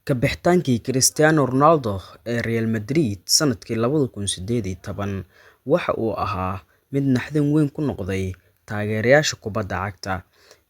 Ka bixitaankii Cristiano Ronaldo ee Real Madrid sanadkii 2018 waxa uu ahaa mid naxdin weyn ku noqday taageerayaasha kubadda cagta.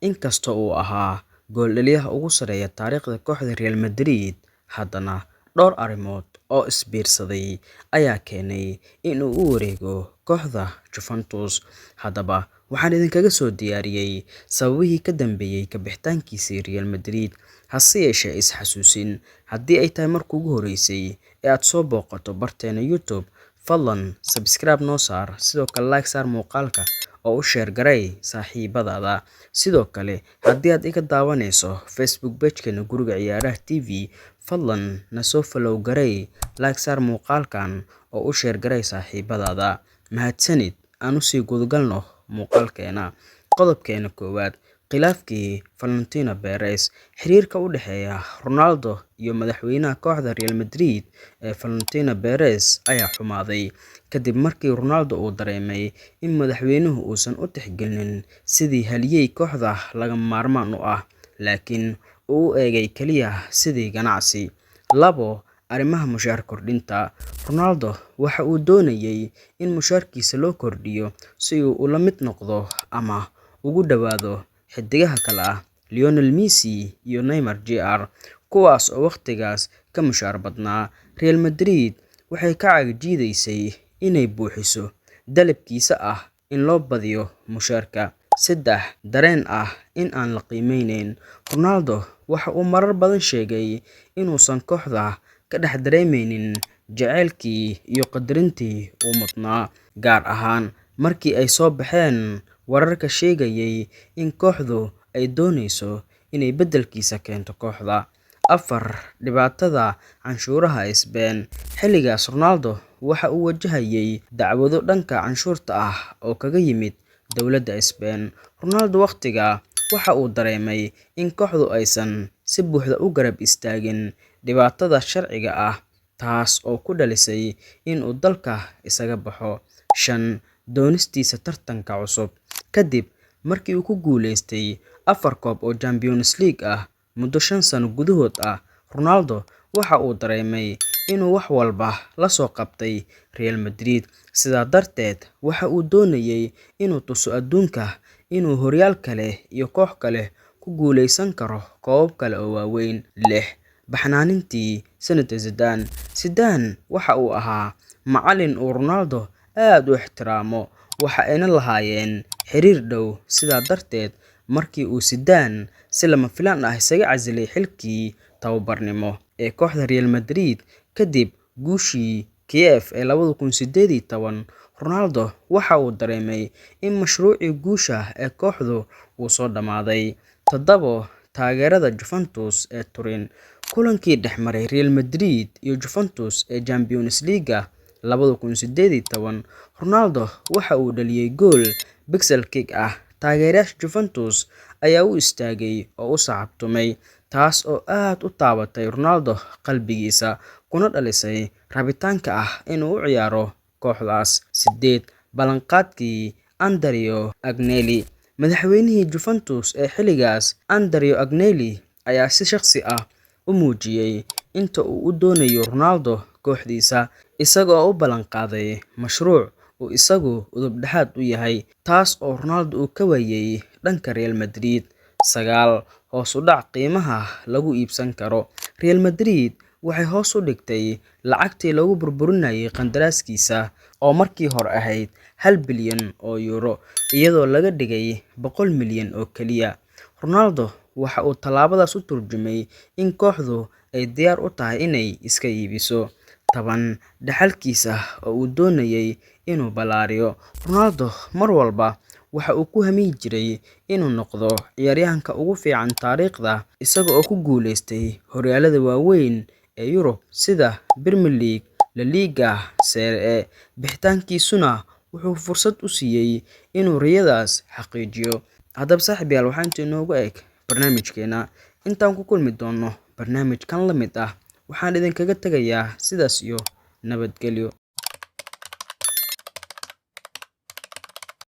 Inkasta oo uu ahaa gooldhaliyaha ugu sarreeya taariikhda kooxda Real Madrid, haddana dhowr arrimood oo isbiirsaday ayaa keenay in uu u wareego kooxda Juventus. Haddaba, waxaan idinkaga soo diyaariyay sababihii ka dambeeyay ka bixitaankiisa Real Madrid. Hase yeeshee, is-xasuusin haddii ay tahay markii ugu horeysay ee aad soo booqato barteena YouTube, fadlan subscribe noo saar, sidoo kale like saar muuqaalka oo u share garay saaxiibadaada. Sidoo kale, haddii aad iga daawanayso Facebook page-keena Guriga Ciyaaraha TV, fadlan na soo follow garay, like saar muuqaalkan oo u share garay saaxiibadaada. Mahadsanid. Aan u sii gudagalno muuqaalkeena. Qodobkeena koowaad: khilaafkii Florentino Perez. Xiriirka u dhexeeya Ronaldo iyo madaxweynaha kooxda Real Madrid ee Florentino Perez ayaa xumaaday kadib markii Ronaldo uu dareemay in madaxweynuhu uusan u tixgelin sidii halyey kooxda lagama maarmaan u ah, laakiin uu u eegay kaliya sidii ganacsi. 2. Arrimaha mushaar kordhinta. Ronaldo waxa uu doonayay in mushaarkiisa loo kordhiyo si uu ula mid noqdo ama ugu dhawaado xiddigaha kale ah Lionel Messi iyo Neymar Jr., kuwaas oo waqtigaas ka mushaar badnaa. Real Madrid waxay ka cagajiidaysay inay buuxiso dalabkiisa ah in loo badiyo mushaarka. 3. Dareen ah in aan la qiimeyneyn. Ronaldo waxa uu marar badan sheegay inuusan kooxda ka dhex dareemeynin jacaylkii iyo qadarintii uu mudnaa, gaar ahaan markii ay soo baxeen wararka sheegayay in kooxdu ay dooneyso inay beddelkiisa keento kooxda. 4. Dhibaatada canshuuraha Spain. Xilligaas Ronaldo waxa uu wajahayay dacwado dhanka canshuurta ah oo kaga yimid dowladda Spain. Ronaldo waqtigaa waxa uu dareemay in kooxdu aysan si buuxda u garab istaagin dhibaatada sharciga ah, taas oo ku dhalisay in uu dalka isaga baxo. 5. Doonistiisa tartanka cusub. Kadib markii uu ku guuleystay 4 koob oo Champions League ah muddo 5 sano gudahood ah, Ronaldo waxa uu dareemay inuu wax walba la soo qabtay Real Madrid. Sidaa darteed, waxa uu doonayay inuu tuso adduunka inuu horyaal kale iyo koox kale ku guuleysan karo koobab kale oo waaweyn. 6. Baxnaanintii Zinedine Zidane. Zidane waxa uu ahaa macallin uu Ronaldo aad u ixtiraamo, waxa ayna lahaayeen xiriir dhow. Sidaa darteed, markii uu Zidane si lama filaan ah isaga casilay xilkii tababarnimo ee kooxda Real Madrid kadib guushii Kiev ee 2018, Ronaldo waxa uu dareemay in mashruucii guusha ee kooxdu uu soo dhammaaday. 7. Taageerada Juventus ee Turin. Kulankii dhexmaray Real Madrid iyo Juventus ee Champions League 2018, Ronaldo waxa uu dhaliyay gool pixel kick ah. Taageerayaasha Juventus ayaa u istaagay oo u sacabtumay, taas oo aad u taabatay Ronaldo qalbigiisa, kuna dhalisay rabitaanka ah inuu u ciyaaro kooxdaas. 8. Ballanqaadkii Andrea Agnelli. Madaxweynihii Juventus ee xilligaas, Andrea Agnelli, ayaa si shakhsi ah u muujiyay inta uu u doonayo Ronaldo kooxdiisa, isaga oo u ballanqaaday mashruuc uu isagu udub dhexaad u yahay, taas oo Ronaldo uu ka waayay dhanka Real Madrid. 9. Hoos u dhac qiimaha lagu iibsan karo. Real Madrid waxay hoos u dhigtay lacagtii lagu burburinayay qandaraaskiisa oo markii hore ahayd 1 bilyan oo euro, iyadoo laga dhigay 100 milyan oo kaliya. Ronaldo waxa uu tallaabadaas u turjumay in kooxdu ay diyaar u tahay inay iska iibiso. 10. Dhaxalkiisa oo uu doonayay inuu ballaariyo. Ronaldo mar walba waxa uu ku hami jiray inuu noqdo ciyaaryahanka ugu fiican taariikhda, isaga oo ku guuleystay horyaalada waaweyn ee Yurub sida Premier League, La Liga, Serie A. Bixitaankiisuna wuxuu fursad u siiyay inuu riyadaas xaqiijiyo. Haddaba saaxiibayaal, waxaa inta inoogu eg barnaamijkeena. Intaan ku kulmi doono barnaamijkan la mid ah, waxaan idinkaga tegayaa sidaas iyo nabadgelyo.